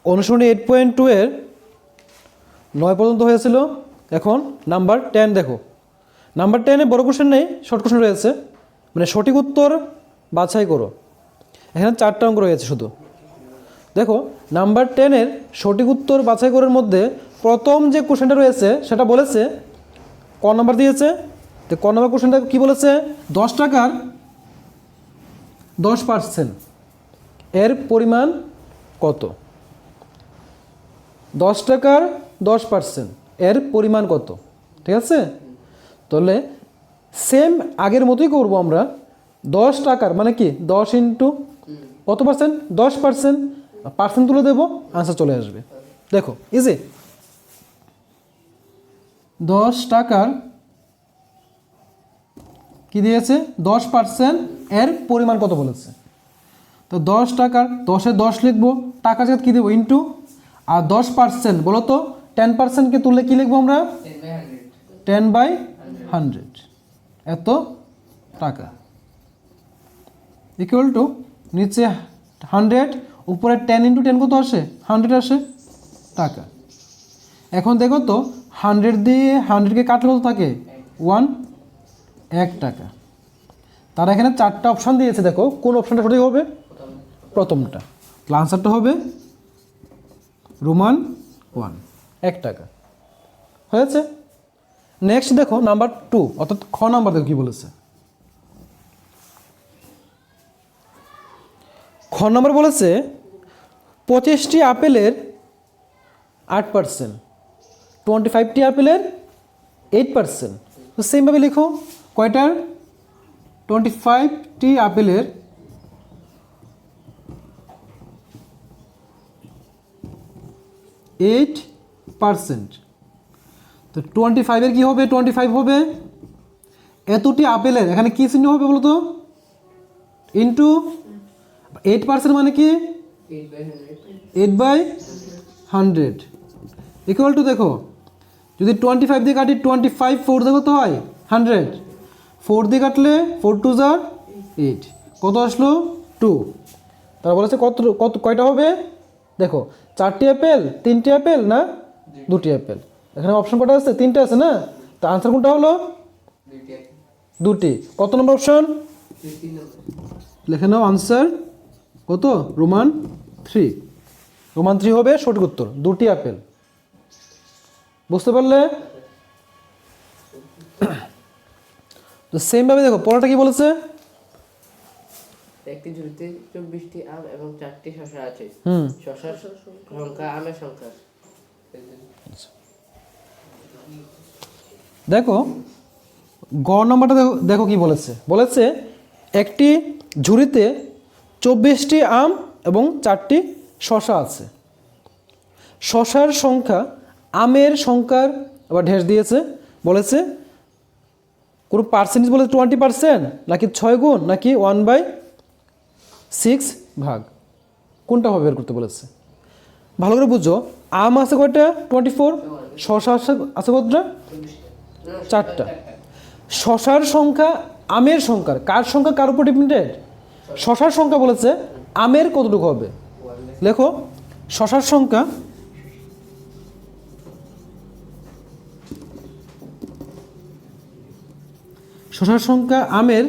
অনুশীলনী 8.2 এর 9 পর্যন্ত হয়েছিল। এখন নাম্বার 10 দেখো। নাম্বার 10-এ বড় কোশ্চেন নেই, শর্ট কোশ্চেন রয়েছে, মানে সঠিক উত্তর বাছাই করো। এখানে 4টা অঙ্ক রয়েছে শুধু। দেখো নাম্বার 10-এর সঠিক উত্তর বাছাই করার মধ্যে প্রথম যে কোশ্চেনটা রয়েছে সেটা বলেছে ক নাম্বার দিয়েছে। তো ক নাম্বার কোশ্চেনটা কী বলেছে? 10 টাকার 10% এর পরিমাণ কত? 10 টাকার 10% এর পরিমাণ কত? ঠিক আছে, তাহলে সেম আগের মতোই করবো আমরা। 10 টাকার মানে কি 10 ইন্টু কত পার্সেন্ট? 10%। পার্সেন্ট তুলে দেবো, আনসার চলে আসবে। দেখো ইজি। 10 টাকার কি দিয়েছে? 10% এর পরিমাণ কত বলেছে। তো 10 টাকার 10-এ 10 লিখবো, টাকার জায়গায় কী দেবো? ইন্টু। আর 10% বলো তো 10%কে তুললে কী লিখবো আমরা? 10/100 এত টাকা ইকুয়াল টু নিচে 100, উপরে 10 ইন্টু 10 কত আসে? 100 আসে টাকা। এখন দেখো তো 100 দিয়ে 100কে কাটলে কত থাকে? 1 টাকা। তারা এখানে 4টা অপশান দিয়েছে, দেখো কোন অপশানটা সঠিক হবে? প্রথমটা। আনসারটা হবে রোমান 1, 1 টাকা। হয়েছে। নেক্সট দেখো নাম্বার 2, অর্থাৎ খ নাম্বার দেখো কী বলেছে। খ নাম্বার বলেছে 25টি আপেলের 8%, 25টি আপেলের 8%। তো সেমভাবে লিখো, কয়টার? 25টি আপেলের 8%। তো 25-এর কী হবে? 25 হবে। এতটি আপেলের এখানে কী চিহ্ন হবে বলো তো? ইন্টু 8% মানে কি 8/100 ইকুয়াল টু, দেখো যদি 25 দিয়ে কাটি 25, 4 দিয়ে কত হয়? 100। 4 দিয়ে কাটলে 4 2 = 8, কত আসলো? 2। তারা বলেছে কত কত কয়টা হবে? দেখো 4টি অ্যাপেল, 3টি অ্যাপেল না 2টি অ্যাপেল। এখানে অপশন কটা আছে? 3টে আছে না? তা আনসার কোনটা হলো? 2টি। কত নম্বর অপশন? লিখে নাও আনসার কত? রোমান 3। রোমান 3 হবে সঠিক উত্তর, 2টি আপেল। বুঝতে পারলে? তো সেমভাবে দেখো পড়াটা কি বলেছে? একটি ঝুড়িতে 24টি আম এবং 4টি শসা আছে। শসার সংখ্যা আমের সংখ্যা। দেখো গ নম্বরটা দেখো, দেখো কি বলেছে। বলেছে একটি ঝুড়িতে 24টি আম এবং 4টি শসা আছে। শসার সংখ্যা আমের সংখ্যার আবার ঢেস দিয়েছে। বলেছে কোনো পার্সেন্টেজ বলেছে 20%, নাকি 6 গুণ, নাকি 1/6 ভাগ, কোনটা হবে বের করতে বলেছে। ভালো করে বুঝো, আম আছে কয়টা? 24। শসা আছে কতটা? 4টা। শসার সংখ্যা আমের সংখ্যার, কার সংখ্যা কার উপর ডিপেন্ডেড? শসার সংখ্যা বলেছে, আমের কতটুকু হবে? লেখো শসার সংখ্যা আমের,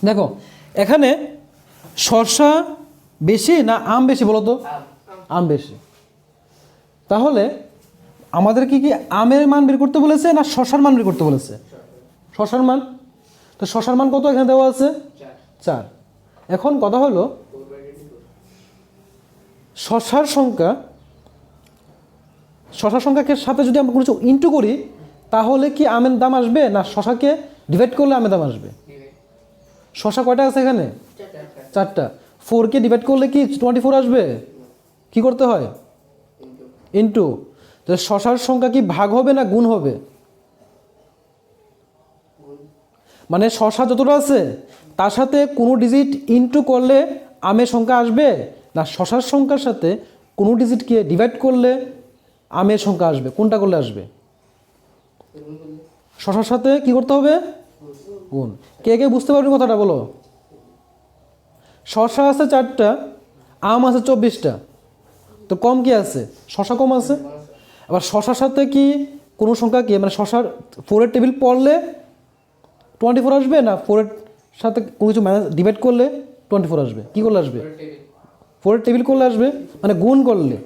দেখো এখানে শসা বেশি না আম বেশি বলো তো? আম বেশি। তাহলে আমাদের কি আমের মান বের করতে বলেছে না শসার মান বের করতে বলেছে? শসার মান। তো শসার মান কত এখানে দেওয়া আছে? 4। এখন কথা হলো শসার সংখ্যাকে সাথে যদি আমরা কোনো কিছু ইন্টু করি তাহলে কি আমের দাম আসবে, না শসাকে ডিভাইড করলে আমের দাম আসবে? শসা কয়টা আছে এখানে? 4টা। 4কে ডিভাইড করলে কি 24 আসবে? কি করতে হয়? ইন্টু। তো শসার সংখ্যা কি ভাগ হবে না গুণ হবে? মানে শসা যতটা আছে তার সাথে কোনো ডিজিট ইন্টু করলে আমের সংখ্যা আসবে, না শসার সংখ্যার সাথে কোনো ডিজিটকে ডিভাইড করলে আমের সংখ্যা আসবে? কোনটা করলে আসবে? শসার সাথে কি করতে হবে? গুণ। কে কে বুঝতে পারবে কথাটা বলো? শশা আছে 4টা, আম আছে 24টা, তো কম কি আছে? শশা কম আছে। আবার শশার সাথে কি কোনো সংখ্যা কি মানে শশার 4-এর টেবিল পড়লে 24 আসবে, না 4-এর সাথে কোনো কিছু মাইনাস ডিভাইড করলে 24 আসবে? কি করলে আসবে? 4-এর টেবিল করলে আসবে, মানে গুণ করলে।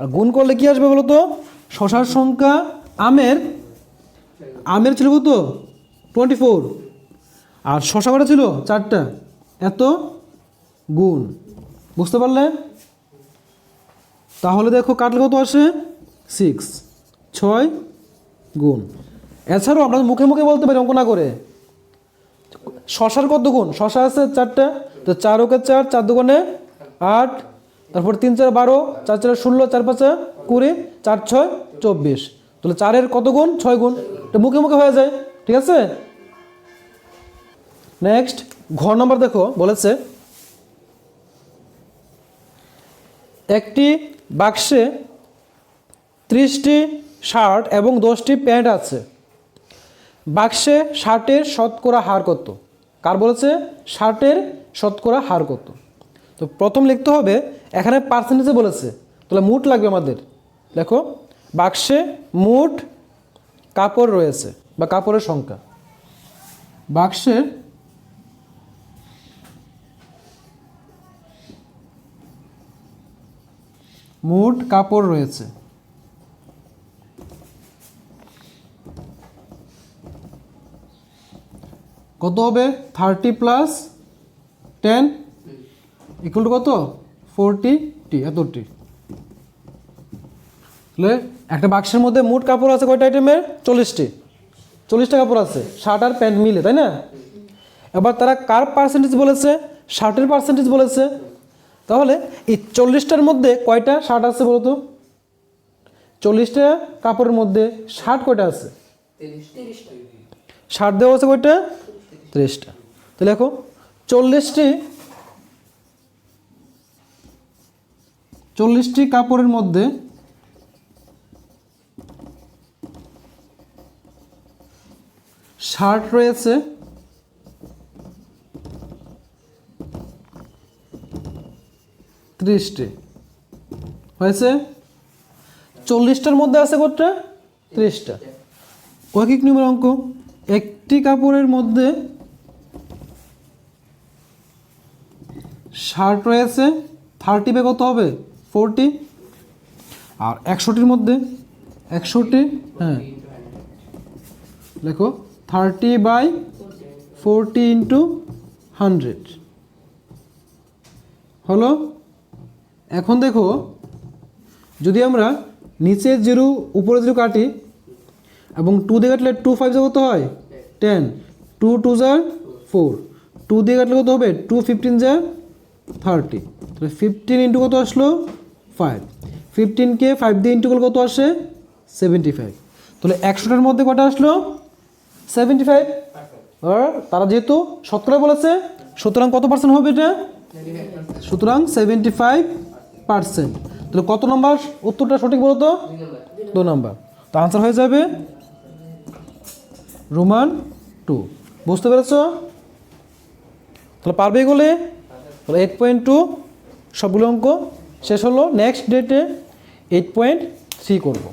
আর গুণ করলে কি আসবে বলো তো? শশার সংখ্যা আমের ছিল কত? 24, আর শশা কটা ছিল? 4টা, এত গুণ। বুঝতে পারলে? তাহলে দেখো কাটলে কত আসে? 6 গুণ। এছাড়াও আমরা মুখে মুখে বলতে পারি অঙ্ক না করে। শশার কত গুণ? শশা আছে 4টা, তো 4 ওকে 4, 4 দুগুণে 8, তারপর 3 4 12, 4 4 16, 4 5 20, 4 6 24। তাহলে 4-এর কত গুণ? 6 গুণ। এটা মুখে মুখে হয়ে যায়, ঠিক আছে? নেক্সট ঘ নম্বর দেখো, বলেছে একটি বাক্সে 30টি শার্ট এবং 10টি প্যান্ট আছে। বাক্সে শার্টের শতকরা হার কত? কার বলেছে? শার্টের শতকরা হার কত? তো প্রথম লিখতে হবে, এখানে পার্সেন্টেজে বলেছে, তাহলে মোট লাগবে আমাদের। দেখো বাক্সে মোট কাপড় রয়েছে বা কাপড়ের সংখ্যা। বাক্সের মোট কাপড় রয়েছে, কত হবে? 30 + 10 ইকুয়াল টু কত? 40টি, এতটি। তাহলে একটা বাক্সের মধ্যে মোট কাপড় আছে কয়টা আইটেমের? 40টা কাপড় আছে, শার্ট আর প্যান্ট মিলে, তাই না? এবার তারা কার পার্সেন্টেজ বলেছে? শার্টের পার্সেন্টেজ বলেছে। তাহলে এই 40টার মধ্যে কয়টা শার্ট আছে বলো তো? 40টা কাপড়ের মধ্যে শার্ট কয়টা আছে? 30টা। শার্ট দেওয়া আছে কয়টা? 30টা। তাহলে দেখো 40টি কাপড়ের মধ্যে শার্ট রয়েছে 30টি, হয়েছে? 40টার মধ্যে আছে কতটা? 30টা। ঐকিক নিয়মের অঙ্ক, একটি কাপড়ের মধ্যে শার্ট রয়েছে 30 পে কত হবে? 40। আর 100টির মধ্যে 100টি, হ্যাঁ দেখো 30/40 × 100 হলো। এখন দেখো যদি আমরা নিচে 0 উপরে 0 কাটি এবং 2 দিয়ে কাটলে 2 5 কত হয়? 10, 2 2 4, 2 দিয়ে কাটলে কত হবে? 2 15 30, তাহলে 15 ইন্টু কত আসলো? 5। 15কে 5 দিয়ে ইন্টু করলে কত আসে? 75। তাহলে 100টার মধ্যে কটা আসলো? 75। আর তারা যেহেতু শতকরা বলেছে, সুতরাং কত পার্সেন্ট হবে এটা? সুতরাং 75%। তাহলে কত নম্বর উত্তরটা সঠিক বলো তো? 2 নম্বর। তো আনসার হয়ে যাবে রোমান 2। বুঝতে পেরেছ? তাহলে পারবে এগুলো? তাহলে 8.2 সবগুলো অঙ্ক শেষ হলো। নেক্সট ডেটে 8.3 করব।